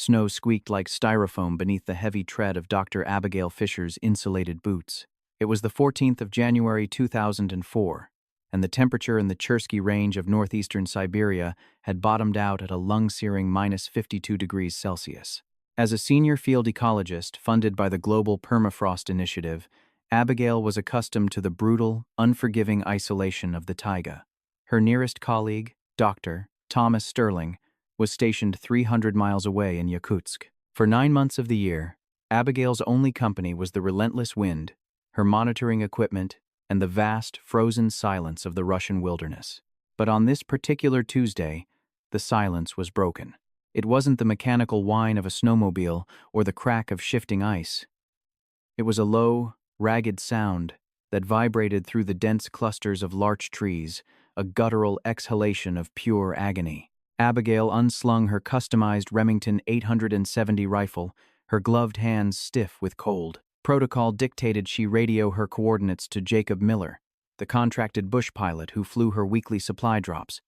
Snow squeaked like styrofoam beneath the heavy tread of Dr. Abigail Fisher's insulated boots. It was the 14th of January 2004, and the temperature in the Chersky Range of northeastern Siberia had bottomed out at a lung-searing -52 degrees Celsius. As a senior field ecologist funded by the Global Permafrost Initiative, Abigail was accustomed to the brutal, unforgiving isolation of the taiga. Her nearest colleague, Dr. Thomas Sterling, was stationed 300 miles away in Yakutsk. For 9 months of the year, Abigail's only company was the relentless wind, her monitoring equipment, and the vast, frozen silence of the Russian wilderness. But on this particular Tuesday, the silence was broken. It wasn't the mechanical whine of a snowmobile or the crack of shifting ice. It was a low, ragged sound that vibrated through the dense clusters of larch trees, a guttural exhalation of pure agony. Abigail unslung her customized Remington 870 rifle, her gloved hands stiff with cold. Protocol dictated she radio her coordinates to Jacob Miller, the contracted bush pilot who flew her weekly supply drops,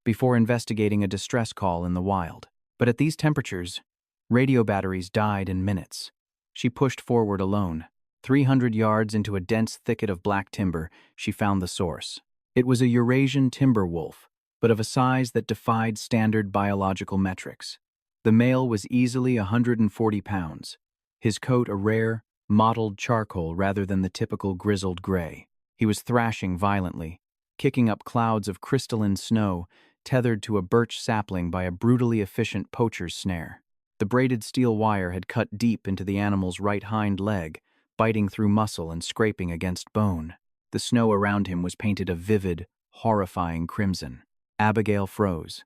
before investigating a distress call in the wild. But at these temperatures, radio batteries died in minutes. She pushed forward alone. 300 yards into a dense thicket of black timber, she found the source. It was a Eurasian timber wolf, but of a size that defied standard biological metrics. The male was easily 140 pounds, his coat a rare, mottled charcoal rather than the typical grizzled gray. He was thrashing violently, kicking up clouds of crystalline snow, tethered to a birch sapling by a brutally efficient poacher's snare. The braided steel wire had cut deep into the animal's right hind leg, biting through muscle and scraping against bone. The snow around him was painted a vivid, horrifying crimson. Abigail froze.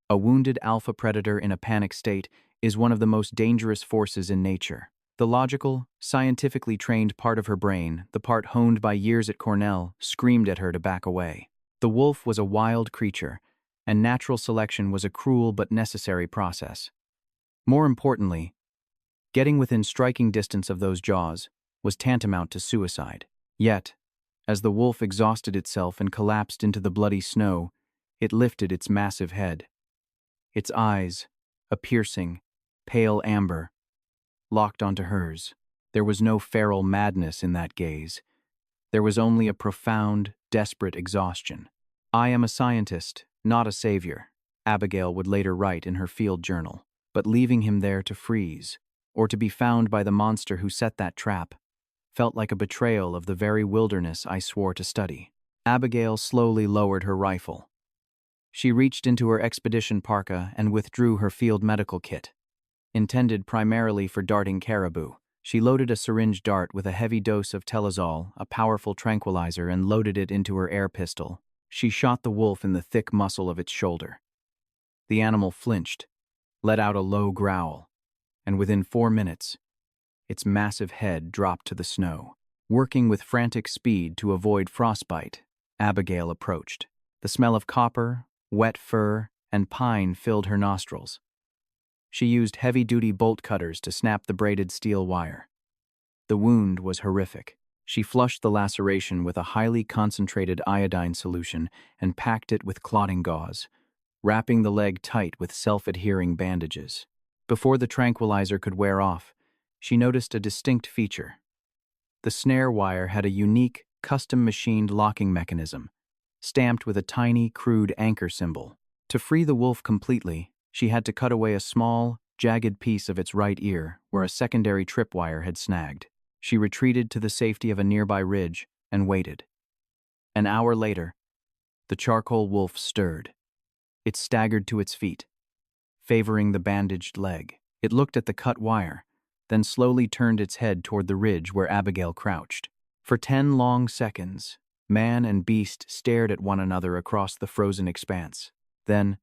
A wounded alpha predator in a panic state is one of the most dangerous forces in nature. The logical, scientifically trained part of her brain, the part honed by years at Cornell, screamed at her to back away. The wolf was a wild creature, and natural selection was a cruel but necessary process. More importantly, getting within striking distance of those jaws was tantamount to suicide. Yet, as the wolf exhausted itself and collapsed into the bloody snow, it lifted its massive head. Its eyes, a piercing, pale amber, locked onto hers. There was no feral madness in that gaze. There was only a profound, desperate exhaustion. "I am a scientist, not a savior," Abigail would later write in her field journal. But leaving him there to freeze, or to be found by the monster who set that trap, felt like a betrayal of the very wilderness I swore to study. Abigail slowly lowered her rifle. She reached into her expedition parka and withdrew her field medical kit. Intended primarily for darting caribou, she loaded a syringe dart with a heavy dose of telazol, a powerful tranquilizer, and loaded it into her air pistol. She shot the wolf in the thick muscle of its shoulder. The animal flinched, let out a low growl, and within 4 minutes, its massive head dropped to the snow. Working with frantic speed to avoid frostbite, Abigail approached. The smell of copper, wet fur, and pine filled her nostrils. She used heavy-duty bolt cutters to snap the braided steel wire. The wound was horrific. She flushed the laceration with a highly concentrated iodine solution and packed it with clotting gauze, wrapping the leg tight with self-adhering bandages. Before the tranquilizer could wear off, she noticed a distinct feature. The snare wire had a unique, custom-machined locking mechanism, stamped with a tiny, crude anchor symbol. To free the wolf completely, she had to cut away a small, jagged piece of its right ear where a secondary tripwire had snagged. She retreated to the safety of a nearby ridge and waited. An hour later, the charcoal wolf stirred. It staggered to its feet, favoring the bandaged leg. It looked at the cut wire, then slowly turned its head toward the ridge where Abigail crouched. For 10 long seconds, man and beast stared at one another across the frozen expanse. Then,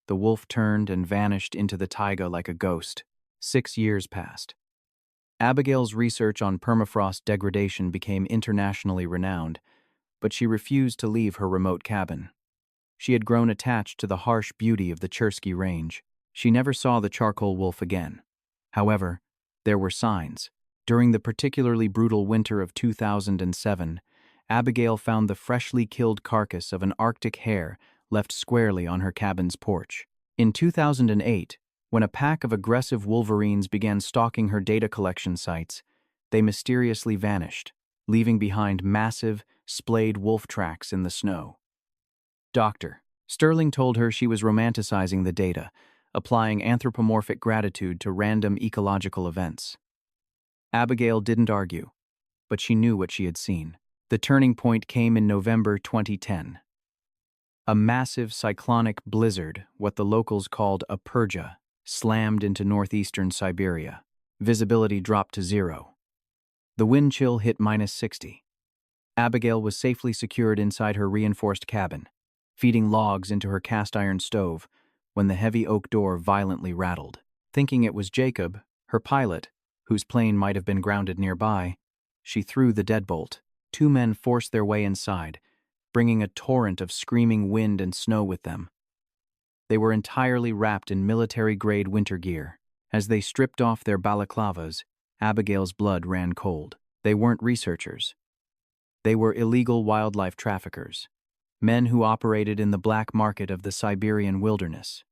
the wolf turned and vanished into the taiga like a ghost. 6 years passed. Abigail's research on permafrost degradation became internationally renowned, but she refused to leave her remote cabin. She had grown attached to the harsh beauty of the Chersky Range. She never saw the charcoal wolf again. However, there were signs. During the particularly brutal winter of 2007, Abigail found the freshly killed carcass of an Arctic hare left squarely on her cabin's porch. In 2008, When a pack of aggressive wolverines began stalking her data collection sites, they mysteriously vanished, leaving behind massive, splayed wolf tracks in the snow. Dr. Sterling told her she was romanticizing the data, applying anthropomorphic gratitude to random ecological events. Abigail didn't argue, but she knew what she had seen. The turning point came in November 2010. A massive cyclonic blizzard, what the locals called a purja, slammed into northeastern Siberia. Visibility dropped to 0. The wind chill hit -60. Abigail was safely secured inside her reinforced cabin, feeding logs into her cast-iron stove, when the heavy oak door violently rattled. Thinking it was Jacob, her pilot, whose plane might have been grounded nearby, she threw the deadbolt. 2 men forced their way inside, bringing a torrent of screaming wind and snow with them. They were entirely wrapped in military-grade winter gear. As they stripped off their balaclavas, Abigail's blood ran cold. They weren't researchers. They were illegal wildlife traffickers, men who operated in the black market of the Siberian wilderness,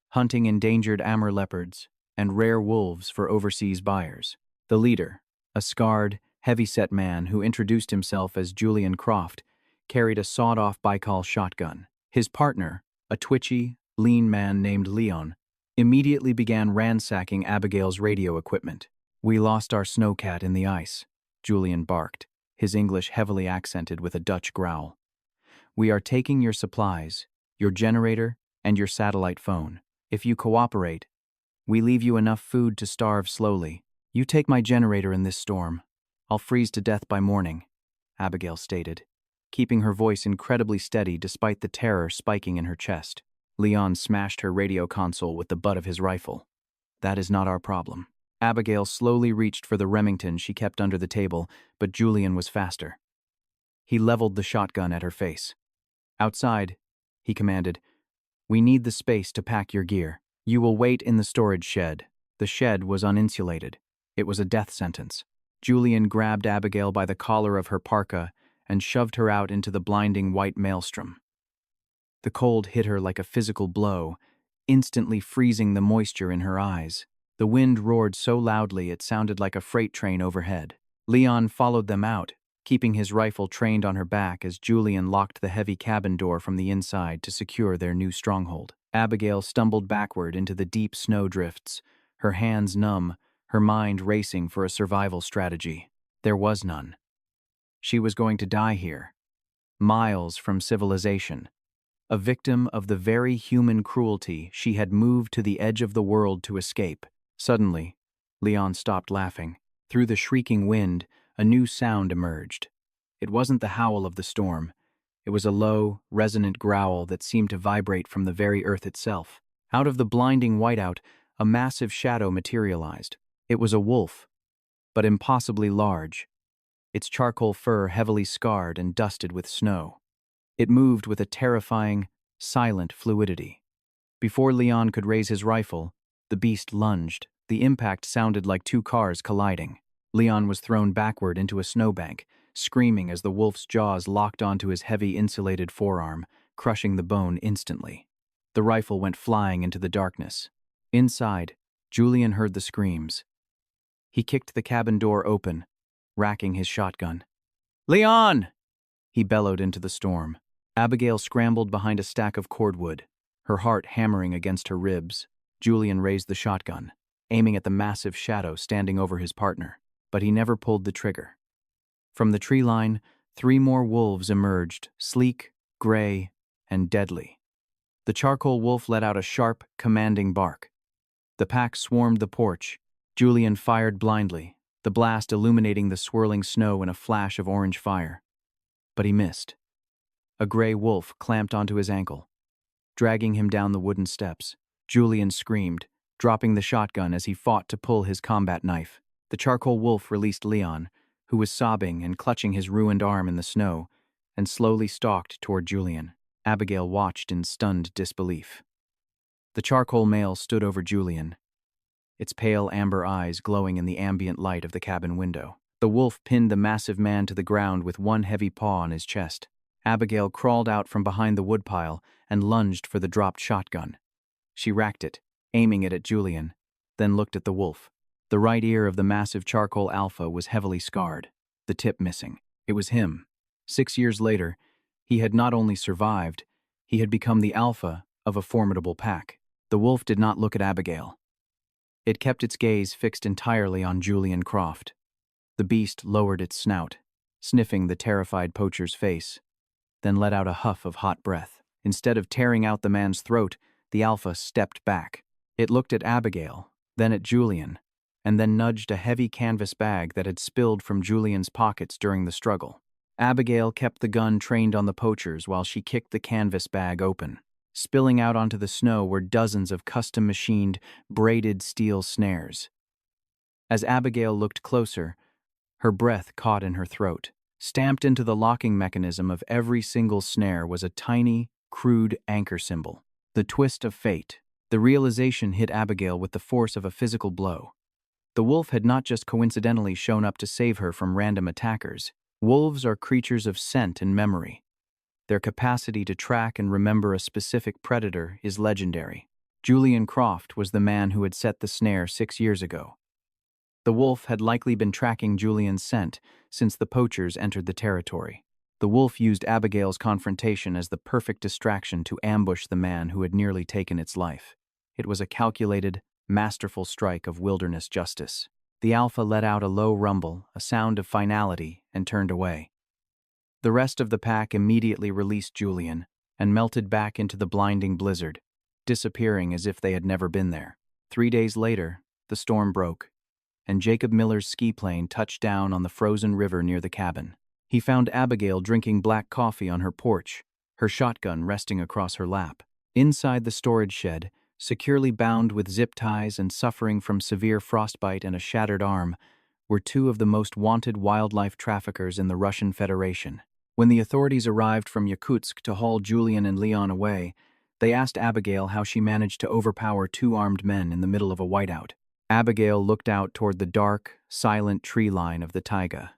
hunting endangered Amur leopards and rare wolves for overseas buyers. The leader, a scarred, heavy-set man who introduced himself as Julian Croft, carried a sawed-off Baikal shotgun. His partner, a twitchy, lean man named Leon, immediately began ransacking Abigail's radio equipment. "We lost our snowcat in the ice," Julian barked, his English heavily accented with a Dutch growl. "We are taking your supplies, your generator, and your satellite phone. If you cooperate, we leave you enough food to starve slowly. You take my generator in this storm. I'll freeze to death by morning," Abigail stated, keeping her voice incredibly steady despite the terror spiking in her chest. Leon smashed her radio console with the butt of his rifle. "That is not our problem." Abigail slowly reached for the Remington she kept under the table, but Julian was faster. He leveled the shotgun at her face. "Outside," he commanded. "We need the space to pack your gear. You will wait in the storage shed." The shed was uninsulated. It was a death sentence. Julian grabbed Abigail by the collar of her parka and shoved her out into the blinding white maelstrom. The cold hit her like a physical blow, instantly freezing the moisture in her eyes. The wind roared so loudly it sounded like a freight train overhead. Leon followed them out, keeping his rifle trained on her back as Julian locked the heavy cabin door from the inside to secure their new stronghold. Abigail stumbled backward into the deep snow drifts, her hands numb, her mind racing for a survival strategy. There was none. She was going to die here, miles from civilization, a victim of the very human cruelty she had moved to the edge of the world to escape. Suddenly, Leon stopped laughing. Through the shrieking wind, a new sound emerged. It wasn't the howl of the storm. It was a low, resonant growl that seemed to vibrate from the very earth itself. Out of the blinding whiteout, a massive shadow materialized. It was a wolf, but impossibly large, its charcoal fur heavily scarred and dusted with snow. It moved with a terrifying, silent fluidity. Before Leon could raise his rifle, the beast lunged. The impact sounded like 2 cars colliding. Leon was thrown backward into a snowbank, screaming as the wolf's jaws locked onto his heavy insulated forearm, crushing the bone instantly. The rifle went flying into the darkness. Inside, Julian heard the screams. He kicked the cabin door open, racking his shotgun. "Leon!" he bellowed into the storm. Abigail scrambled behind a stack of cordwood, her heart hammering against her ribs. Julian raised the shotgun, aiming at the massive shadow standing over his partner, but he never pulled the trigger. From the tree line, 3 more wolves emerged, sleek, gray, and deadly. The charcoal wolf let out a sharp, commanding bark. The pack swarmed the porch. Julian fired blindly, the blast illuminating the swirling snow in a flash of orange fire. But he missed. A gray wolf clamped onto his ankle, dragging him down the wooden steps. Julian screamed, dropping the shotgun as he fought to pull his combat knife. The charcoal wolf released Leon, who was sobbing and clutching his ruined arm in the snow, and slowly stalked toward Julian. Abigail watched in stunned disbelief. The charcoal male stood over Julian, its pale amber eyes glowing in the ambient light of the cabin window. The wolf pinned the massive man to the ground with one heavy paw on his chest. Abigail crawled out from behind the woodpile and lunged for the dropped shotgun. She racked it, aiming it at Julian, then looked at the wolf. The right ear of the massive charcoal alpha was heavily scarred, the tip missing. It was him. 6 years later, he had not only survived, he had become the alpha of a formidable pack. The wolf did not look at Abigail. It kept its gaze fixed entirely on Julian Croft. The beast lowered its snout, sniffing the terrified poacher's face, then let out a huff of hot breath. Instead of tearing out the man's throat, the alpha stepped back. It looked at Abigail, then at Julian, and then nudged a heavy canvas bag that had spilled from Julian's pockets during the struggle. Abigail kept the gun trained on the poachers while she kicked the canvas bag open. Spilling out onto the snow were dozens of custom-machined, braided steel snares. As Abigail looked closer, her breath caught in her throat. Stamped into the locking mechanism of every single snare was a tiny, crude anchor symbol. The twist of fate. The realization hit Abigail with the force of a physical blow. The wolf had not just coincidentally shown up to save her from random attackers. Wolves are creatures of scent and memory. Their capacity to track and remember a specific predator is legendary. Julian Croft was the man who had set the snare 6 years ago. The wolf had likely been tracking Julian's scent since the poachers entered the territory. The wolf used Abigail's confrontation as the perfect distraction to ambush the man who had nearly taken its life. It was a calculated, masterful strike of wilderness justice. The alpha let out a low rumble, a sound of finality, and turned away. The rest of the pack immediately released Julian and melted back into the blinding blizzard, disappearing as if they had never been there. 3 days later, the storm broke, and Jacob Miller's ski plane touched down on the frozen river near the cabin. He found Abigail drinking black coffee on her porch, her shotgun resting across her lap. Inside the storage shed, securely bound with zip ties and suffering from severe frostbite and a shattered arm, were 2 of the most wanted wildlife traffickers in the Russian Federation. When the authorities arrived from Yakutsk to haul Julian and Leon away, they asked Abigail how she managed to overpower 2 armed men in the middle of a whiteout. Abigail looked out toward the dark, silent tree line of the taiga.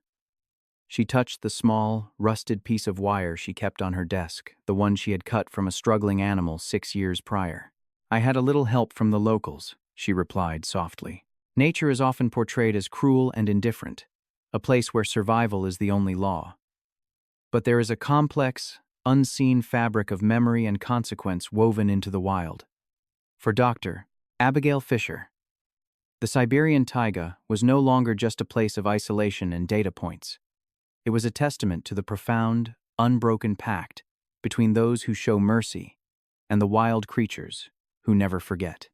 She touched the small, rusted piece of wire she kept on her desk, the one she had cut from a struggling animal 6 years prior. "I had a little help from the locals," she replied softly. "Nature is often portrayed as cruel and indifferent, a place where survival is the only law. But there is a complex, unseen fabric of memory and consequence woven into the wild." For Dr. Abigail Fisher, the Siberian taiga was no longer just a place of isolation and data points. It was a testament to the profound, unbroken pact between those who show mercy and the wild creatures who never forget.